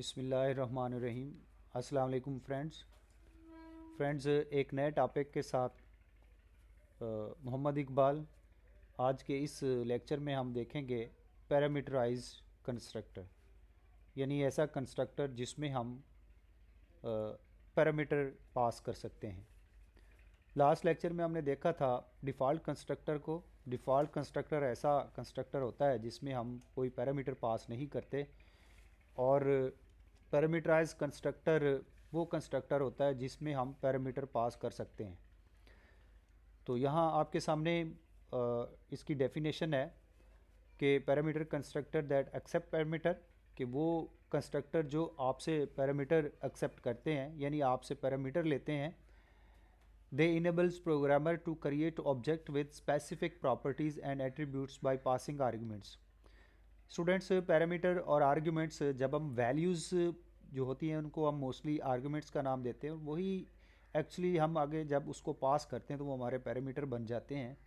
बिस्मिल्लाहिर्रहमानिर्रहीम। अस्सलाम वालेकुम फ्रेंड्स, एक नए टॉपिक के साथ मोहम्मद इकबाल। आज के इस लेक्चर में हम देखेंगे पैरामीटराइज कंस्ट्रक्टर, यानी ऐसा कंस्ट्रक्टर जिसमें हम पैरामीटर पास कर सकते हैं। लास्ट लेक्चर में हमने देखा था डिफ़ॉल्ट कंस्ट्रक्टर को। डिफ़ॉल्ट कंस्ट्रक्टर ऐसा कंस्ट्रक्टर होता है जिसमें हम कोई पैरामीटर पास नहीं करते, और पैरामीटराइज कंस्ट्रक्टर वो कंस्ट्रक्टर होता है जिसमें हम पैरामीटर पास कर सकते हैं। तो यहाँ आपके सामने इसकी डेफिनेशन है कि parameter constructor that accept parameter, कि वो कंस्ट्रक्टर जो आपसे पैरामीटर एक्सेप्ट करते हैं, यानी आपसे पैरामीटर लेते हैं। They enables programmer to create object with specific properties and attributes by passing arguments. Students, parameter और आर्ग्यूमेंट्स, जब हम वैल्यूज़ जो होती हैं उनको हम मोस्टली आर्ग्यूमेंट्स का नाम देते हैं, वही एक्चुअली हम आगे जब उसको पास करते हैं तो वो हमारे पैरामीटर बन जाते हैं।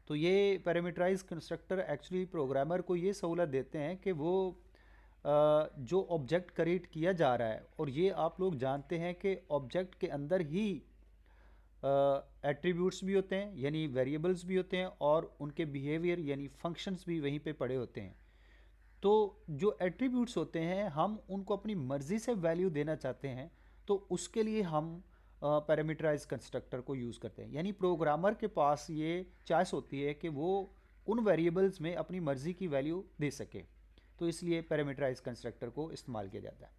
तो ये पैरामीटराइज कंस्ट्रक्टर एक्चुअली प्रोग्रामर को ये सहूलत देते हैं कि वो जो ऑब्जेक्ट क्रिएट किया जा रहा है, और ये आप लोग जानते हैं कि ऑब्जेक्ट के अंदर ही एट्रीब्यूट्स भी होते हैं, यानी वेरिएबल्स भी होते हैं, और उनके बिहेवियर यानी फंक्शंस भी वहीं पे पड़े होते हैं। तो जो एट्रीब्यूट्स होते हैं हम उनको अपनी मर्ज़ी से वैल्यू देना चाहते हैं, तो उसके लिए हम पैरामीटराइज कंस्ट्रक्टर को यूज़ करते हैं। यानी प्रोग्रामर के पास ये चॉइस होती है कि वो उन वेरिएबल्स में अपनी मर्ज़ी की वैल्यू दे सके, तो इसलिए पैरामीटराइज कंस्ट्रक्टर को इस्तेमाल किया जाता है।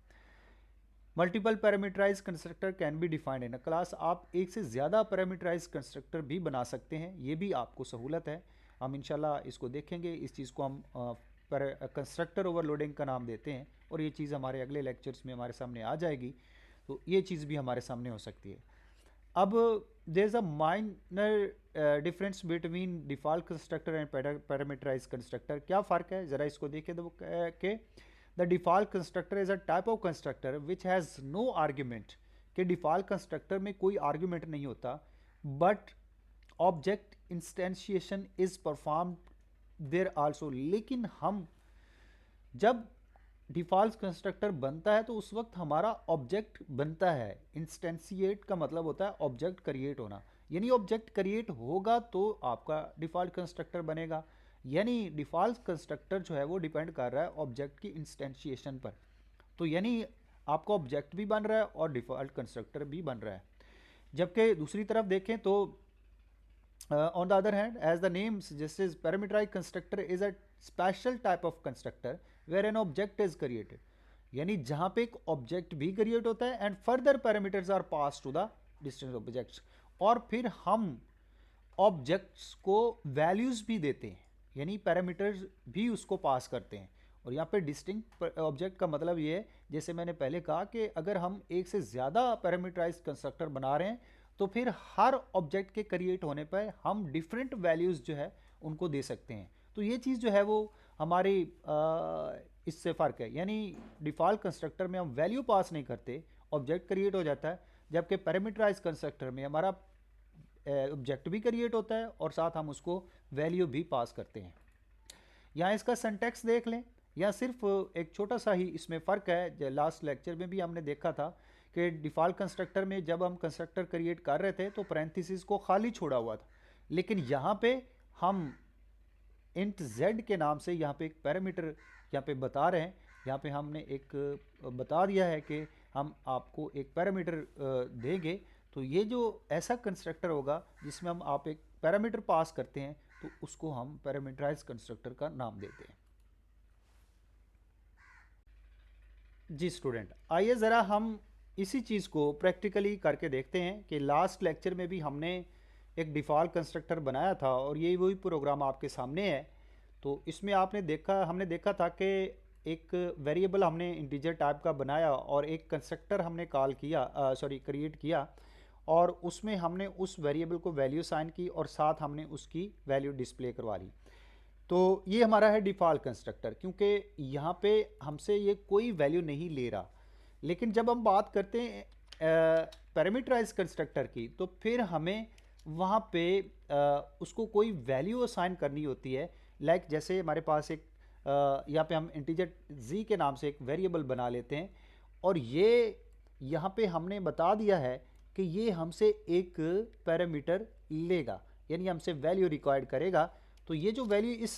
Multiple parameterise constructor can be defined in a class. आप एक से ज़्यादा पैरामीटराइज कंस्ट्रक्टर भी बना सकते हैं, ये भी आपको सहूलत है। हम इंशाल्लाह इसको देखेंगे। इस चीज़ को हम कंस्ट्रक्टर ओवरलोडिंग का नाम देते हैं, और ये चीज़ हमारे अगले लेक्चर्स में हमारे सामने आ जाएगी, तो ये चीज़ भी हमारे सामने हो सकती है। अब there is a minor difference between default constructor and parameterize constructor. क्या फ़र्क है, ज़रा इसको देखें तो कि the default constructor is a type of constructor which has no argument, कि डिफ़ॉल्ट कंस्ट्रक्टर में कोई आर्ग्यूमेंट नहीं होता, but object instantiation is perform there also. लेकिन हम जब डिफ़ॉल्ट कंस्ट्रक्टर बनता है तो उस वक्त हमारा ऑब्जेक्ट बनता है। इंस्टेंशिएट का मतलब होता है ऑब्जेक्ट क्रिएट होना, यानी ऑब्जेक्ट क्रिएट होगा तो आपका डिफ़ॉल्ट कंस्ट्रक्टर बनेगा। यानी डिफ़ॉल्ट कंस्ट्रक्टर जो है वो डिपेंड कर रहा है ऑब्जेक्ट की इंस्टेंशिएशन पर। तो यानी आपका ऑब्जेक्ट भी बन रहा है और डिफ़ॉल्ट कंस्ट्रक्टर भी बन रहा है। जबकि दूसरी तरफ देखें तो on the other hand, as the name suggests, parameterized constructor is a special type of constructor where an object is created. यानी जहाँ पे एक ऑब्जेक्ट भी क्रिएट होता है and further parameters are pass to the distance objects, और फिर हम ऑब्जेक्ट्स को वैल्यूज भी देते हैं, यानी पैरामीटर्स भी उसको पास करते हैं। और यहाँ पे डिस्टिंक्ट ऑब्जेक्ट का मतलब ये है, जैसे मैंने पहले कहा कि अगर हम एक से ज़्यादा पैरामीटराइज्ड कंस्ट्रक्टर बना रहे हैं तो फिर हर ऑब्जेक्ट के क्रिएट होने पर हम डिफरेंट वैल्यूज़ जो है उनको दे सकते हैं। तो ये चीज़ जो है वो हमारी इससे फ़र्क है। यानी डिफ़ॉल्ट कंस्ट्रक्टर में हम वैल्यू पास नहीं करते, ऑब्जेक्ट क्रिएट हो जाता है, जबकि पैरामीटराइज्ड कंस्ट्रक्टर में हमारा ऑब्जेक्ट भी क्रिएट होता है और साथ हम उसको वैल्यू भी पास करते हैं। यहाँ इसका सिंटैक्स देख लें, या सिर्फ एक छोटा सा ही इसमें फ़र्क है। लास्ट लेक्चर में भी हमने देखा था कि डिफ़ॉल्ट कंस्ट्रक्टर में जब हम कंस्ट्रक्टर क्रिएट कर रहे थे तो पैरेंथेसिस को खाली छोड़ा हुआ था, लेकिन यहाँ पे हम इंट z के नाम से यहाँ पे एक पैरामीटर यहाँ पे बता रहे हैं। यहाँ पे हमने एक बता दिया है कि हम आपको एक पैरामीटर देंगे। तो ये जो ऐसा कंस्ट्रक्टर होगा जिसमें हम आप एक पैरामीटर पास करते हैं, तो उसको हम पैरामीटराइज कंस्ट्रक्टर का नाम देते हैं। जी स्टूडेंट, आइए ज़रा हम इसी चीज़ को प्रैक्टिकली करके देखते हैं कि लास्ट लेक्चर में भी हमने एक डिफ़ॉल्ट कंस्ट्रक्टर बनाया था और यही वही प्रोग्राम आपके सामने है। तो इसमें हमने देखा था कि एक वेरिएबल हमने इंटीजर टाइप का बनाया और एक कंस्ट्रक्टर हमने क्रिएट किया, और उसमें हमने उस वेरिएबल को वैल्यू साइन की और साथ हमने उसकी वैल्यू डिस्प्ले करवा ली। तो ये हमारा है डिफ़ॉल्ट कंस्ट्रक्टर, क्योंकि यहाँ पे हमसे ये कोई वैल्यू नहीं ले रहा। लेकिन जब हम बात करते हैं पैरामीटराइज कंस्ट्रक्टर की, तो फिर हमें वहाँ पे उसको कोई वैल्यू असाइन करनी होती है। लाइक जैसे हमारे पास एक यहाँ पे हम इंटीजर z के नाम से एक वेरिएबल बना लेते हैं, और ये यहाँ पे हमने बता दिया है कि ये हमसे एक पैरामीटर लेगा, यानी हमसे वैल्यू रिक्वायर्ड करेगा। तो ये जो वैल्यू इस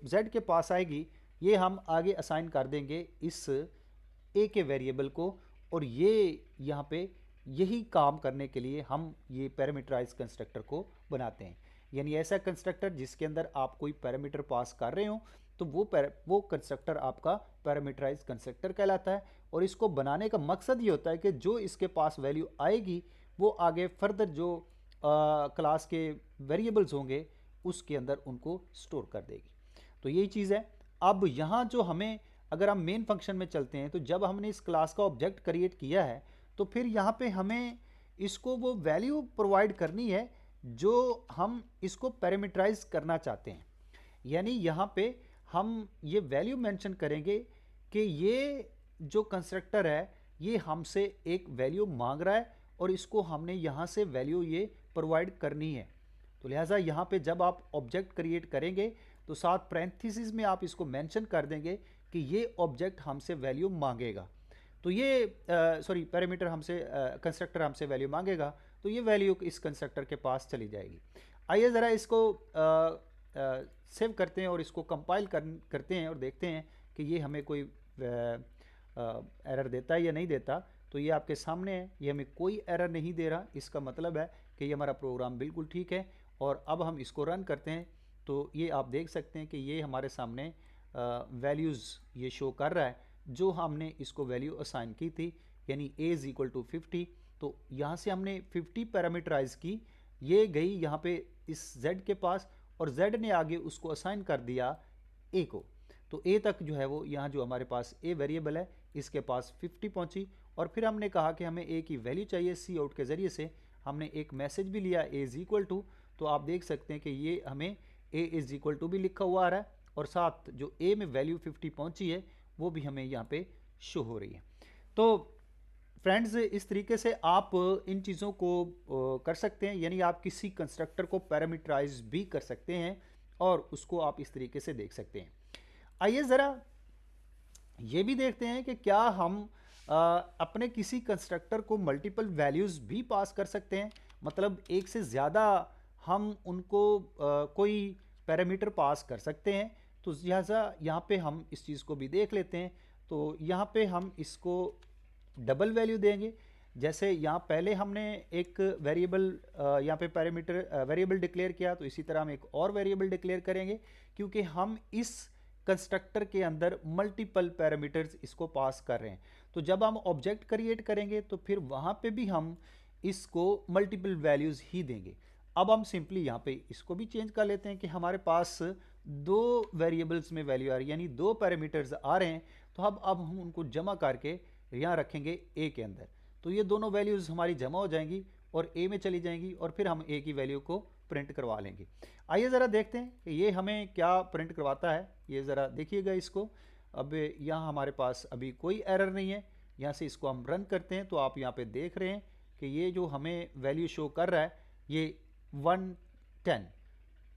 z के पास आएगी, ये हम आगे असाइन कर देंगे इस a के वेरिएबल को, और ये यहाँ पे यही काम करने के लिए हम ये पैरामीटराइज कंस्ट्रक्टर को बनाते हैं। यानी ऐसा कंस्ट्रक्टर जिसके अंदर आप कोई पैरामीटर पास कर रहे हो, तो वो कंस्ट्रक्टर आपका पैरामीटराइज कंस्ट्रक्टर कहलाता है। और इसको बनाने का मकसद ये होता है कि जो इसके पास वैल्यू आएगी वो आगे फर्दर जो क्लास के वेरिएबल्स होंगे उसके अंदर उनको स्टोर कर देगी। तो यही चीज़ है। अब यहाँ जो हमें, अगर हम मेन फंक्शन में चलते हैं, तो जब हमने इस क्लास का ऑब्जेक्ट क्रिएट किया है तो फिर यहाँ पे हमें इसको वो वैल्यू प्रोवाइड करनी है जो हम इसको पैरामीटराइज करना चाहते हैं। यानी यहाँ पे हम ये वैल्यू मेंशन करेंगे कि ये जो कंस्ट्रक्टर है ये हमसे एक वैल्यू मांग रहा है और इसको हमने यहाँ से वैल्यू ये प्रोवाइड करनी है। तो लिहाजा यहाँ पे जब आप ऑब्जेक्ट क्रिएट करेंगे तो साथ पैरेंथेसिस में आप इसको मेंशन कर देंगे कि ये ऑब्जेक्ट हमसे वैल्यू मांगेगा। तो ये पैरामीटर हमसे कंस्ट्रक्टर हमसे वैल्यू मांगेगा, तो ये वैल्यू इस कंस्ट्रक्टर के पास चली जाएगी। आइए ज़रा इसको सेव करते हैं और इसको कंपाइल करते हैं और देखते हैं कि ये हमें कोई एरर देता है या नहीं देता। तो ये आपके सामने है, ये हमें कोई एरर नहीं दे रहा। इसका मतलब है कि ये हमारा प्रोग्राम बिल्कुल ठीक है। और अब हम इसको रन करते हैं तो ये आप देख सकते हैं कि ये हमारे सामने वैल्यूज़ ये शो कर रहा है जो हमने इसको वैल्यू असाइन की थी, यानी a इज़ इक्वल टू 50। तो यहाँ से हमने 50 पैरामीटराइज की, ये गई यहाँ पे इस z के पास और z ने आगे उसको असाइन कर दिया a को। तो a तक जो है वो यहाँ जो हमारे पास a वेरिएबल है इसके पास 50 पहुँची। और फिर हमने कहा कि हमें a की वैल्यू चाहिए, सी आउट के ज़रिए से हमने एक मैसेज भी लिया a इज़ इक्वल टू। तो आप देख सकते हैं कि ये हमें a इज़ इक्वल टू भी लिखा हुआ आ रहा है और साथ जो a में वैल्यू 50 पहुँची है वो भी हमें यहाँ पे शो हो रही है। तो फ्रेंड्स, इस तरीके से आप इन चीज़ों को कर सकते हैं, यानी आप किसी कंस्ट्रक्टर को पैरामीटराइज भी कर सकते हैं और उसको आप इस तरीके से देख सकते हैं। आइए ज़रा ये भी देखते हैं कि क्या हम अपने किसी कंस्ट्रक्टर को मल्टीपल वैल्यूज़ भी पास कर सकते हैं, मतलब एक से ज़्यादा हम उनको कोई पैरामीटर पास कर सकते हैं। तो लिहाजा यहाँ पे हम इस चीज़ को भी देख लेते हैं। तो यहाँ पे हम इसको डबल वैल्यू देंगे। जैसे यहाँ पहले हमने एक वेरिएबल यहाँ पे पैरामीटर वेरिएबल डिक्लेयर किया, तो इसी तरह हम एक और वेरिएबल डिक्लेयर करेंगे क्योंकि हम इस कंस्ट्रक्टर के अंदर मल्टीपल पैरामीटर्स इसको पास कर रहे हैं। तो जब हम ऑब्जेक्ट क्रिएट करेंगे तो फिर वहाँ पे भी हम इसको मल्टीपल वैल्यूज़ ही देंगे। अब हम सिंपली यहाँ पे इसको भी चेंज कर लेते हैं कि हमारे पास दो वेरिएबल्स में वैल्यू आ रही है, यानी दो पैरामीटर्स आ रहे हैं। तो अब हम उनको जमा करके यहाँ रखेंगे a के अंदर। तो ये दोनों वैल्यूज़ हमारी जमा हो जाएंगी और a में चली जाएंगी और फिर हम a की वैल्यू को प्रिंट करवा लेंगे। आइए ज़रा देखते हैं कि ये हमें क्या प्रिंट करवाता है। ये ज़रा देखिएगा इसको। अब यहाँ हमारे पास अभी कोई एरर नहीं है। यहाँ से इसको हम रन करते हैं तो आप यहाँ पे देख रहे हैं कि ये जो हमें वैल्यू शो कर रहा है ये 110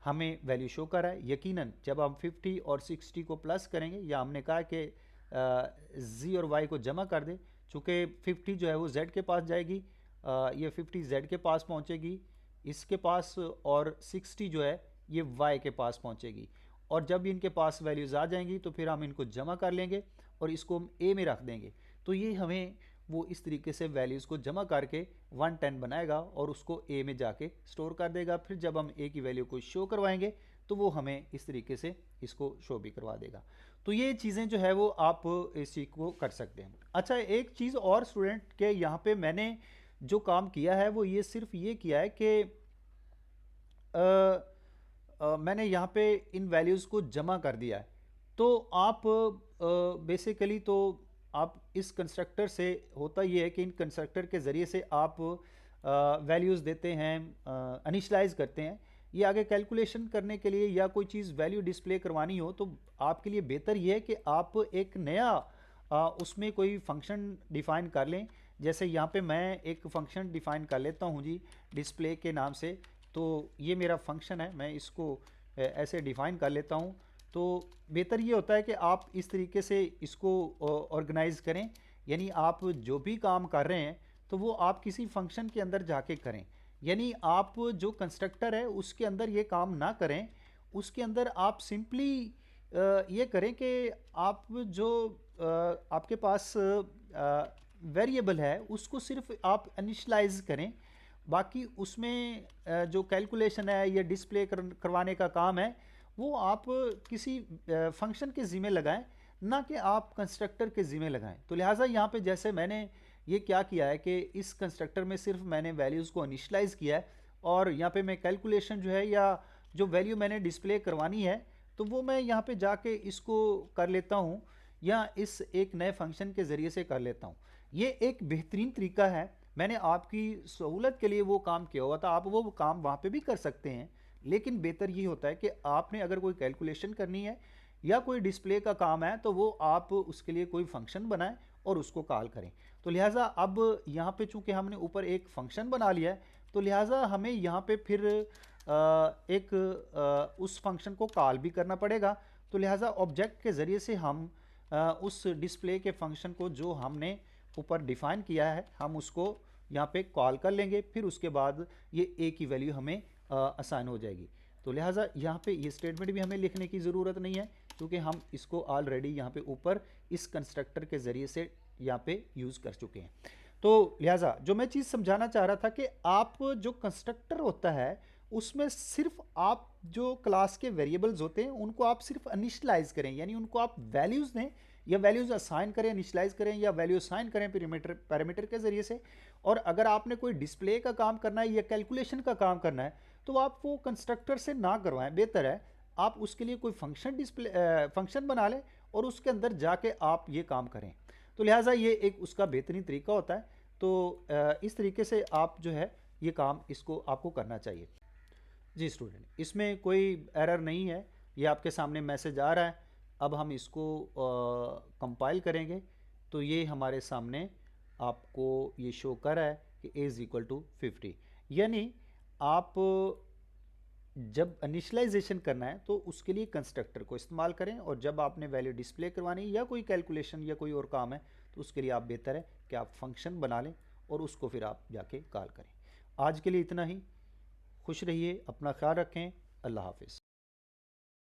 हमें वैल्यू शो कर रहा है। यकीनन जब हम 50 और 60 को प्लस करेंगे, या हमने कहा कि z और y को जमा कर दें, चूँकि 50 जो है वो z के पास जाएगी, ये 50 z के पास पहुँचेगी इसके पास, और 60 जो है ये y के पास पहुँचेगी। और जब इनके पास वैल्यूज़ आ जाएंगी तो फिर हम इनको जमा कर लेंगे और इसको हम a में रख देंगे। तो ये हमें वो इस तरीके से वैल्यूज़ को जमा करके 110 बनाएगा और उसको a में जाके स्टोर कर देगा। फिर जब हम a की वैल्यू को शो करवाएंगे तो वो हमें इस तरीके से इसको शो भी करवा देगा। तो ये चीज़ें जो है वो आप इस चीज़ को कर सकते हैं। अच्छा, एक चीज़ और स्टूडेंट के यहाँ पे मैंने जो काम किया है वो ये सिर्फ ये किया है कि मैंने यहाँ पे इन वैल्यूज़ को जमा कर दिया है। तो आप बेसिकली तो आप इस कंस्ट्रक्टर से होता ये है कि इन कंस्ट्रक्टर के ज़रिए से आप वैल्यूज़ देते हैं, इनिशियलाइज़ करते हैं। ये आगे कैलकुलेशन करने के लिए या कोई चीज़ वैल्यू डिस्प्ले करवानी हो तो आपके लिए बेहतर ये है कि आप एक नया उसमें कोई फंक्शन डिफ़ाइन कर लें। जैसे यहाँ पे मैं एक फंक्शन डिफ़ाइन कर लेता हूँ जी, डिस्प्ले के नाम से। तो ये मेरा फंक्शन है, मैं इसको ऐसे डिफ़ाइन कर लेता हूँ। तो बेहतर ये होता है कि आप इस तरीके से इसको ऑर्गेनाइज़ करें यानी आप जो भी काम कर रहे हैं तो वो आप किसी फंक्शन के अंदर जाके करें। यानी आप जो कंस्ट्रक्टर है उसके अंदर ये काम ना करें, उसके अंदर आप सिंपली ये करें कि आप जो आपके पास वेरिएबल है उसको सिर्फ आप इनिशलाइज करें। बाकी उसमें जो कैलकुलेशन है या डिस्प्ले करवाने का काम है वो आप किसी फंक्शन के ज़िम्मे लगाएं, ना कि आप कंस्ट्रक्टर के ज़िम्मे लगाएं। तो लिहाजा यहाँ पे जैसे मैंने ये क्या किया है कि इस कंस्ट्रक्टर में सिर्फ मैंने वैल्यूज़ को इनिशलाइज़ किया है, और यहाँ पे मैं कैलकुलेशन जो है या जो वैल्यू मैंने डिस्प्ले करवानी है तो वो मैं यहाँ पे जाके इसको कर लेता हूँ, या इस एक नए फंक्शन के ज़रिए से कर लेता हूँ। ये एक बेहतरीन तरीका है, मैंने आपकी सहूलत के लिए वो काम किया हुआ था, आप वो काम वहाँ पे भी कर सकते हैं। लेकिन बेहतर ये होता है कि आपने अगर कोई कैलकुलेशन करनी है या कोई डिस्प्ले का काम है तो वो आप उसके लिए कोई फंक्शन बनाएं और उसको कॉल करें। तो लिहाजा अब यहाँ पे चूंकि हमने ऊपर एक फंक्शन बना लिया है तो लिहाजा हमें यहाँ पे फिर उस फंक्शन को कॉल भी करना पड़ेगा। तो लिहाजा ऑब्जेक्ट के ज़रिए से हम उस डिस्प्ले के फंक्शन को जो हमने ऊपर डिफाइन किया है हम उसको यहाँ पे कॉल कर लेंगे, फिर उसके बाद ये ए की वैल्यू हमें असाइन हो जाएगी। तो लिहाजा यहाँ पे ये स्टेटमेंट भी हमें लिखने की ज़रूरत नहीं है क्योंकि हम इसको ऑलरेडी यहाँ पे ऊपर इस कंस्ट्रक्टर के ज़रिए से यहाँ पे यूज़ कर चुके हैं। तो लिहाजा जो मैं चीज़ समझाना चाह रहा था कि आप जो कंस्ट्रक्टर होता है उसमें सिर्फ आप जो क्लास के वेरिएबल्स होते हैं उनको आप सिर्फ इनिशियलाइज करें, यानी उनको आप वैल्यूज़ दें या वैल्यूज़ असाइन करें, इनिशियलाइज करें या वैल्यू असाइन करें पैरामीटर के ज़रिए से। और अगर आपने कोई डिस्प्ले का काम करना है या कैलकुलेशन का काम करना है तो आप वो कंस्ट्रक्टर से ना करवाएं, बेहतर है आप उसके लिए कोई फंक्शन बना लें और उसके अंदर जाके आप ये काम करें। तो लिहाजा ये एक उसका बेहतरीन तरीका होता है। तो इस तरीके से आप जो है ये काम इसको आपको करना चाहिए। जी स्टूडेंट, इसमें कोई एरर नहीं है, ये आपके सामने मैसेज आ रहा है। अब हम इसको कंपाइल करेंगे तो ये हमारे सामने आपको ये शो कर रहा है कि a इज़ इक्वल टू 50। यानी आप जब इनिशलाइजेशन करना है तो उसके लिए कंस्ट्रक्टर को इस्तेमाल करें, और जब आपने वैल्यू डिस्प्ले करवानी या कोई कैलकुलेशन या कोई और काम है तो उसके लिए आप बेहतर है कि आप फंक्शन बना लें और उसको फिर आप जाके कॉल करें। आज के लिए इतना ही। खुश रहिए, अपना ख्याल रखें। अल्लाह हाफिज़।